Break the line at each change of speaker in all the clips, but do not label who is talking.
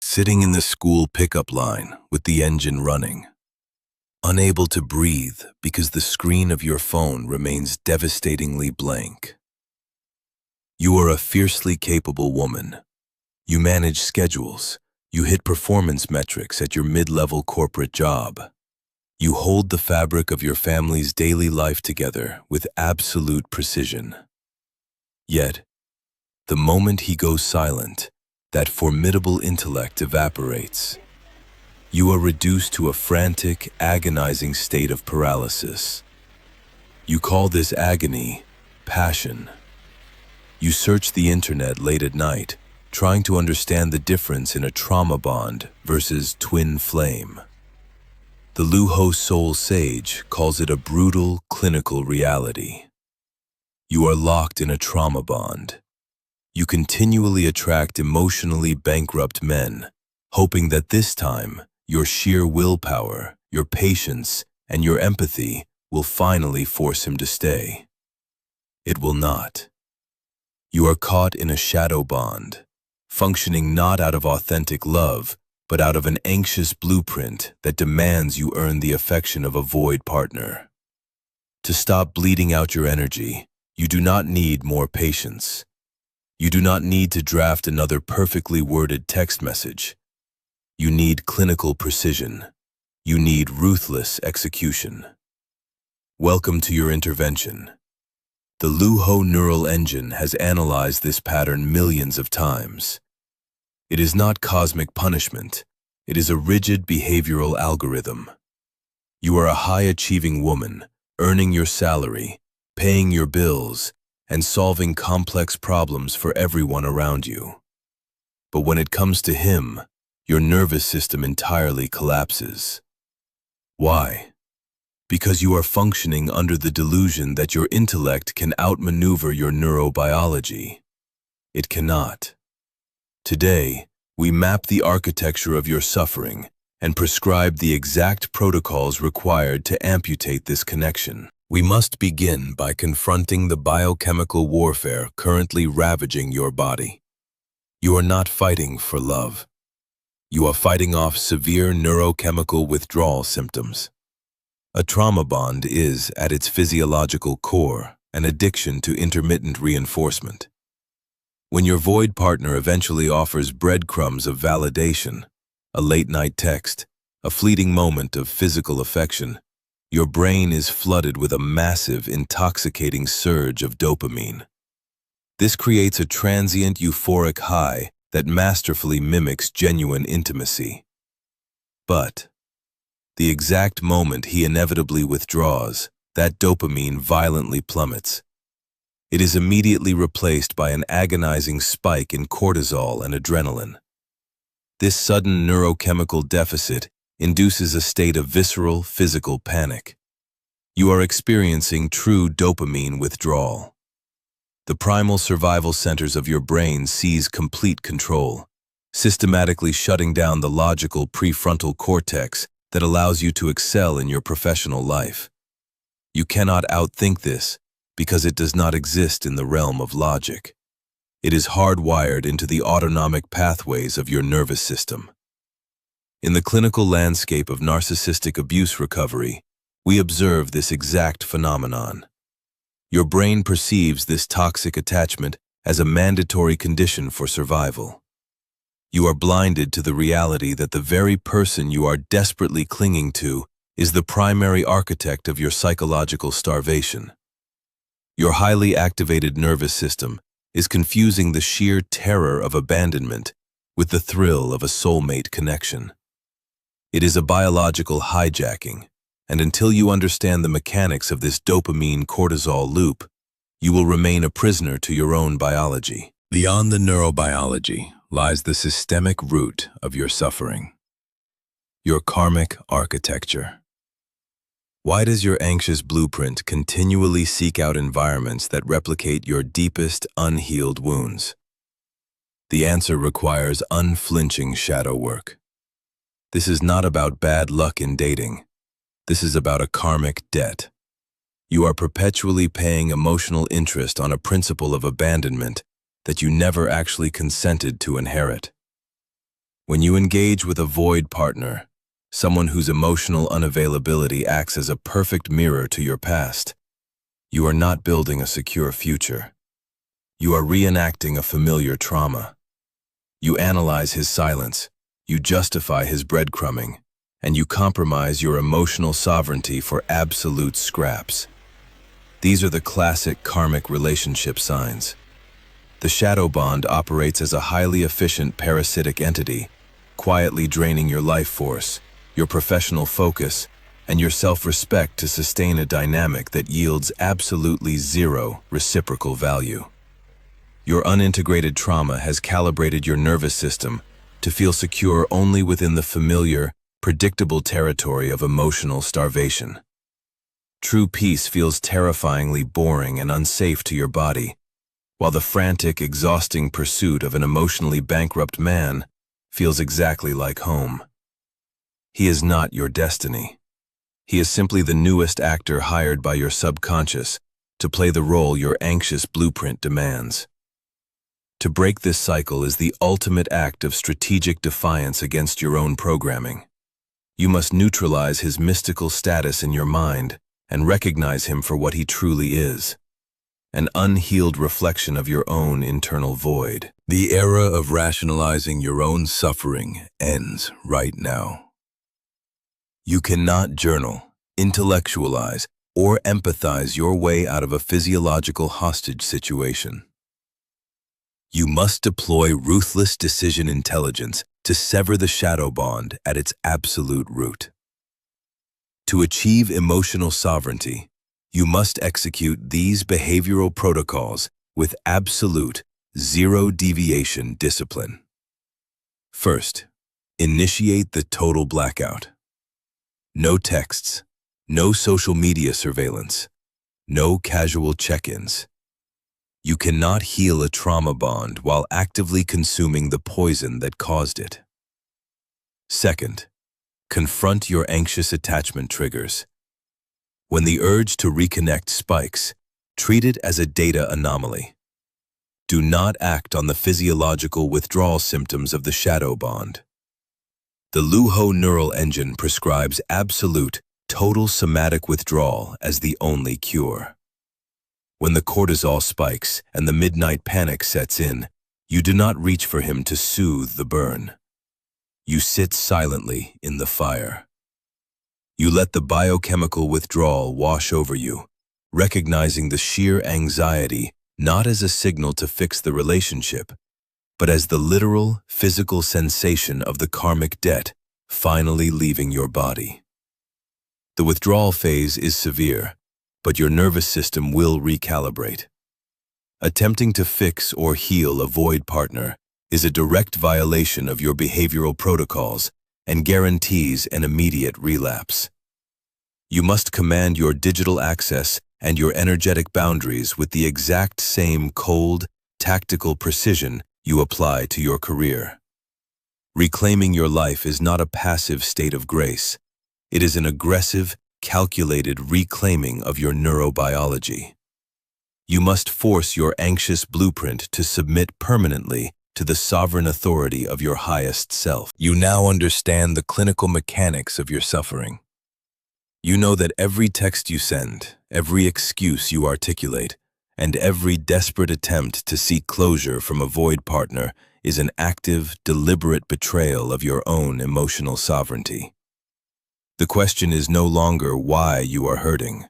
Sitting in the school pickup line with the engine running, unable to breathe because the screen of your phone remains devastatingly blank. You are a fiercely capable woman. You manage schedules. You hit performance metrics at your mid-level corporate job. You hold the fabric of your family's daily life together with absolute precision. Yet, the moment he goes silent, that formidable intellect evaporates. You are reduced to a frantic, agonizing state of paralysis. You call this agony passion. You search the internet late at night, trying to understand the difference in a trauma bond versus twin flame. The LuhoSoul Sage calls it a brutal, clinical reality. You are locked in a trauma bond. You continually attract emotionally bankrupt men, hoping that this time, your sheer willpower, your patience, and your empathy will finally force him to stay. It will not. You are caught in a shadow bond, functioning not out of authentic love, but out of an anxious blueprint that demands you earn the affection of a void partner. To stop bleeding out your energy, you do not need more patience. You do not need to draft another perfectly worded text message. You need clinical precision. You need ruthless execution. Welcome to your intervention. The Luho neural engine has analyzed this pattern millions of times. It is not cosmic punishment. It is a rigid behavioral algorithm. You are a high-achieving woman, earning your salary, paying your bills, and solving complex problems for everyone around you. But when it comes to him, your nervous system entirely collapses. Why? Because you are functioning under the delusion that your intellect can outmaneuver your neurobiology. It cannot. Today, we map the architecture of your suffering and prescribe the exact protocols required to amputate this connection. We must begin by confronting the biochemical warfare currently ravaging your body. You are not fighting for love. You are fighting off severe neurochemical withdrawal symptoms. A trauma bond is, at its physiological core, an addiction to intermittent reinforcement. When your void partner eventually offers breadcrumbs of validation, a late-night text, a fleeting moment of physical affection, your brain is flooded with a massive, intoxicating surge of dopamine. This creates a transient euphoric high that masterfully mimics genuine intimacy. But the exact moment he inevitably withdraws, that dopamine violently plummets. It is immediately replaced by an agonizing spike in cortisol and adrenaline. This sudden neurochemical deficit induces a state of visceral, physical panic. You are experiencing true dopamine withdrawal. The primal survival centers of your brain seize complete control, systematically shutting down the logical prefrontal cortex that allows you to excel in your professional life. You cannot outthink this because it does not exist in the realm of logic. It is hardwired into the autonomic pathways of your nervous system. In the clinical landscape of narcissistic abuse recovery, we observe this exact phenomenon. Your brain perceives this toxic attachment as a mandatory condition for survival. You are blinded to the reality that the very person you are desperately clinging to is the primary architect of your psychological starvation. Your highly activated nervous system is confusing the sheer terror of abandonment with the thrill of a soulmate connection. It is a biological hijacking, and until you understand the mechanics of this dopamine-cortisol loop, you will remain a prisoner to your own biology. Beyond the neurobiology lies the systemic root of your suffering, your karmic architecture. Why does your anxious blueprint continually seek out environments that replicate your deepest unhealed wounds? The answer requires unflinching shadow work. This is not about bad luck in dating. This is about a karmic debt. You are perpetually paying emotional interest on a principle of abandonment that you never actually consented to inherit. When you engage with a void partner, someone whose emotional unavailability acts as a perfect mirror to your past, you are not building a secure future. You are reenacting a familiar trauma. You analyze his silence, you justify his breadcrumbing, and you compromise your emotional sovereignty for absolute scraps. These are the classic karmic relationship signs. The shadow bond operates as a highly efficient parasitic entity, quietly draining your life force, your professional focus, and your self-respect to sustain a dynamic that yields absolutely zero reciprocal value. Your unintegrated trauma has calibrated your nervous system to feel secure only within the familiar, predictable territory of emotional starvation. True peace feels terrifyingly boring and unsafe to your body, while the frantic, exhausting pursuit of an emotionally bankrupt man feels exactly like home. He is not your destiny. He is simply the newest actor hired by your subconscious to play the role your anxious blueprint demands. To break this cycle is the ultimate act of strategic defiance against your own programming. You must neutralize his mystical status in your mind and recognize him for what he truly is, an unhealed reflection of your own internal void. The era of rationalizing your own suffering ends right now. You cannot journal, intellectualize, or empathize your way out of a physiological hostage situation. You must deploy ruthless decision intelligence to sever the shadow bond at its absolute root. To achieve emotional sovereignty, you must execute these behavioral protocols with absolute, zero-deviation discipline. First, initiate the total blackout. No texts, no social media surveillance, no casual check-ins. You cannot heal a trauma bond while actively consuming the poison that caused it. Second, confront your anxious attachment triggers. When the urge to reconnect spikes, treat it as a data anomaly. Do not act on the physiological withdrawal symptoms of the shadow bond. The Luho neural engine prescribes absolute, total somatic withdrawal as the only cure. When the cortisol spikes and the midnight panic sets in, you do not reach for him to soothe the burn. You sit silently in the fire. You let the biochemical withdrawal wash over you, recognizing the sheer anxiety not as a signal to fix the relationship, but as the literal, physical sensation of the karmic debt finally leaving your body. The withdrawal phase is severe, but your nervous system will recalibrate. Attempting to fix or heal a void partner is a direct violation of your behavioral protocols and guarantees an immediate relapse. You must command your digital access and your energetic boundaries with the exact same cold, tactical precision you apply to your career. Reclaiming your life is not a passive state of grace. It is an aggressive, calculated reclaiming of your neurobiology. You must force your anxious blueprint to submit permanently to the sovereign authority of your highest self. You now understand the clinical mechanics of your suffering. You know that every text you send, every excuse you articulate, and every desperate attempt to seek closure from a void partner is an active, deliberate betrayal of your own emotional sovereignty. The question is no longer why you are hurting.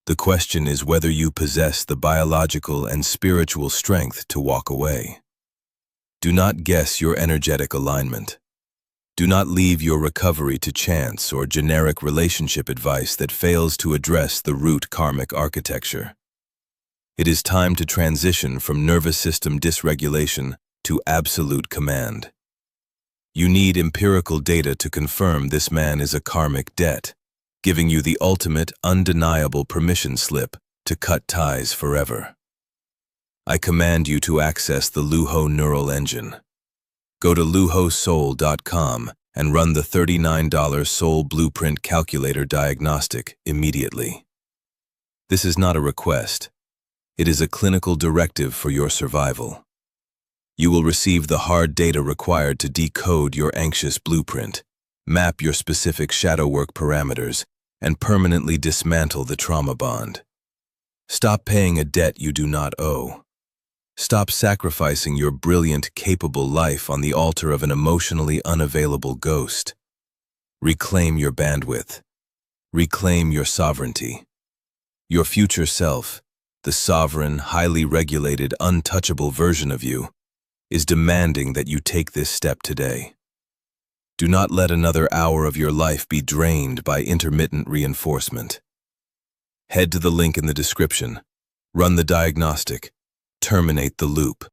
The question is whether you possess the biological and spiritual strength to walk away. Do not guess your energetic alignment. Do not leave your recovery to chance or generic relationship advice that fails to address the root karmic architecture. It is time to transition from nervous system dysregulation to absolute command. You need empirical data to confirm this man is a karmic debt, giving you the ultimate, undeniable permission slip to cut ties forever. I command you to access the Luho neural engine. Go to LuhoSoul.com and run the $39 Soul Blueprint Calculator diagnostic immediately. This is not a request. It is a clinical directive for your survival. You will receive the hard data required to decode your anxious blueprint, map your specific shadow work parameters, and permanently dismantle the trauma bond. Stop paying a debt you do not owe. Stop sacrificing your brilliant, capable life on the altar of an emotionally unavailable ghost. Reclaim your bandwidth. Reclaim your sovereignty. Your future self, the sovereign, highly regulated, untouchable version of you, is demanding that you take this step today. Do not let another hour of your life be drained by intermittent reinforcement. Head to the link in the description, run the diagnostic, terminate the loop.